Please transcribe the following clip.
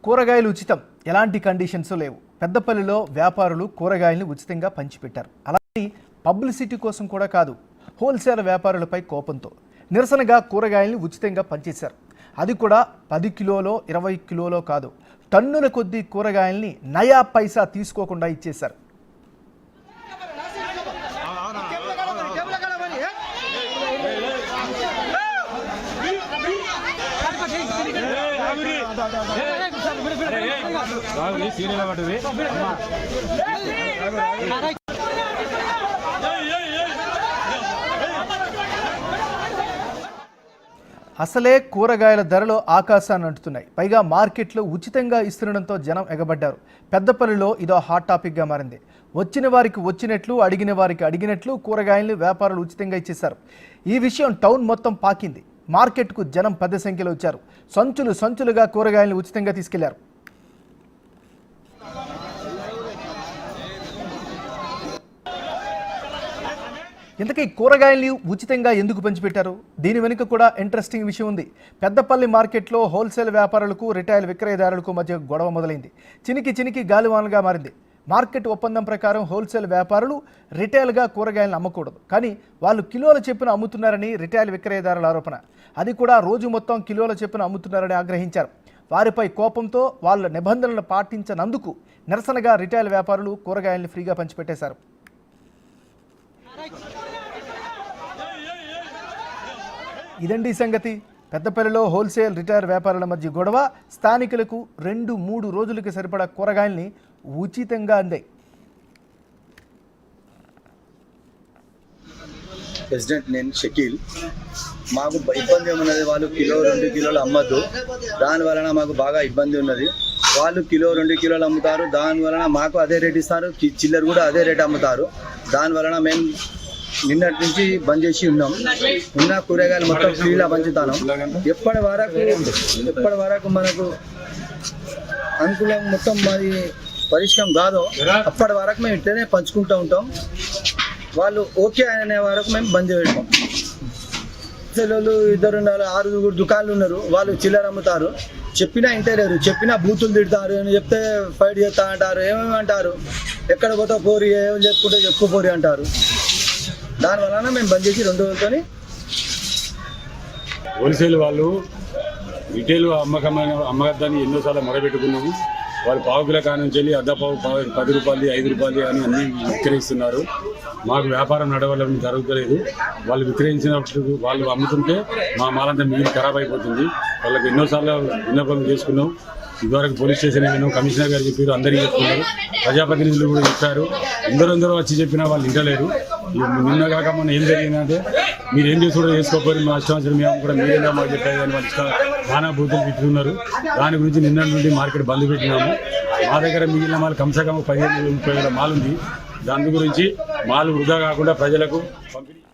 కూరగాయలు ఉచితం, ఎలాంటి కండిషన్స్ లేవు. పెద్దపల్లిలో వ్యాపారులు కూరగాయలను ఉచితంగా పంచిపెట్టారు. అలాంటి పబ్లిసిటీ కోసం కూడా కాదు, హోల్సేల్ వ్యాపారులపై కోపంతో నిరసనగా కూరగాయలను ఉచితంగా పంచేశారు. అది కూడా 10 కిలోలో 20 కిలోలో కాదు, టన్నుల కొద్దీ కూరగాయల్ని నయా పైసా తీసుకోకుండా ఇచ్చేశారు. అసలే కూరగాయల ధరలు ఆకాశాన్ని అంటున్నాయి. పైగా మార్కెట్లో ఉచితంగా ఇస్తుండడంతో జనం ఎగబడ్డారు. పెద్దపల్లిలో ఇదో హాట్ టాపిక్గా మారింది. వచ్చిన వారికి వచ్చినట్లు, అడిగిన వారికి అడిగినట్లు కూరగాయలను వ్యాపారులు ఉచితంగా ఇచ్చేశారు. ఈ విషయం టౌన్ మొత్తం పాకింది. మార్కెట్కు జనం పెద్ద సంఖ్యలో వచ్చారు. సంచులుగా కూరగాయలను ఉచితంగా తీసుకెళ్లారు. ఇంతకీ కూరగాయల్ని ఉచితంగా ఎందుకు పంచిపెట్టారు? దీని వెనుక కూడా ఇంట్రెస్టింగ్ విషయం ఉంది. పెద్దపల్లి మార్కెట్లో హోల్సేల్ వ్యాపారులకు, రిటైల్ విక్రయదారులకు మధ్య గొడవ మొదలైంది. చినికి గాలివానగా మారింది. మార్కెట్ ఒప్పందం ప్రకారం హోల్సేల్ వ్యాపారులు రిటైల్గా కూరగాయలను అమ్మకూడదు, కానీ వాళ్ళు కిలోల చొప్పున అమ్ముతున్నారని రిటైల్ విక్రయదారుల ఆరోపణ. అది కూడా రోజు మొత్తం కిలోల చొప్పున అమ్ముతున్నారని ఆగ్రహించారు. వారిపై కోపంతో వాళ్ళ నిబంధనలు పాటించనందుకు నిరసనగా రిటైల్ వ్యాపారులు కూరగాయలను ఫ్రీగా పంచిపెట్టేశారు. ఇదండి సంగతి. పెద్దపల్లిలో హోల్సేల్, రిటైల్ వ్యాపారుల మధ్య గొడవ. స్థానికులకు 2-3 రోజులకి సరిపడా కూరగాయల్ని ఉచితంగా అందాయి. ప్రెసిడెంట్ నేను షకీల్. మాకు ఇబ్బంది ఏమున్నది, వాళ్ళు కిలో 2 కిలోలు అమ్మద్దు, దాని వలన మాకు బాగా ఇబ్బంది ఉన్నది. వాళ్ళు కిలో 2 కిలోలు అమ్ముతారు, దాని వలన మాకు అదే రేట్ ఇస్తారు, చిల్లర కూడా అదే రేట్ అమ్ముతారు. దాని వలన మేము నిన్నటి నుంచి బంద్ చేసి ఉన్నాం. ఉన్న కూరగాయలు మొత్తం ఫ్రీలా పంచుతాను. ఎప్పటి వరకు మనకు అనుకూలం మొత్తం మరి పరిష్కారం కాదో అప్పటి వరకు మేము ఇట్లనే పంచుకుంటూ ఉంటాం. వాళ్ళు ఓకే అనే వరకు మేము బంద్ చేస్తాం. వాళ్ళు 2-6 దుకాణాలు ఉన్నారు, వాళ్ళు చిల్లర అమ్ముతారు. చెప్పినా ఇంటలేరు, చెప్పినా బూతులు తిడతారు, చెప్తే ఫైట్ చేస్తా అంటారు, ఏమేమి అంటారు, ఎక్కడ పోతా పోరి, ఏమని చెప్పుకుంటే చెప్పుకోపోరి అంటారు. దానివల్ల మేము బంద్ చేసి 2 రోజులతోని. హోల్సేల్ వాళ్ళు రిటైల్ అమ్మకాన్ని ఎన్నోసార్లు మొదలుపెట్టుకున్నాము. వాళ్ళు పావు కిలో కానుంచి వెళ్ళి అర్ధపావు 10 రూపాయలు 5 రూపాయలు అని అన్ని విక్రయిస్తున్నారు. మాకు వ్యాపారం నడవడం జరుగుతలేదు. వాళ్ళు విక్రయించినప్పుడు వాళ్ళు అమ్ముతుంటే మా మాలంతా మిగిలి ఖరాబ్ అయిపోతుంది. వాళ్ళకి ఎన్నోసార్లు విన్నపం చేసుకున్నాం. ఇదివరకు పోలీస్ స్టేషన్ వెళ్ళాను, కమిషనర్ గారు చెప్పారు, అందరికీ చెప్తున్నారు, ప్రజాప్రతినిధులు కూడా చెప్పారు. అందరూ వచ్చి చెప్పినా వాళ్ళు వింటలేరు. నిన్న కాక మొన్న ఏం జరిగిందంటే, మీరు ఏం చేసుకుంటూ చేసుకోకపోయి మా ఇష్టం వచ్చిన మేము కూడా మీరేనా మాకు చెప్పారు కానీ వాళ్ళు ఇష్టం నానా బూతులు పెట్టుకున్నారు. దాని గురించి నిన్న నుండి మార్కెట్ బంద్ పెట్టినాము. మా దగ్గర మిగిలిన మాలు కమ్సే కమ్ 15-30 వేల మాలు ఉంది. దాని గురించి మాలు వృధా కాకుండా ప్రజలకు పంపిణీ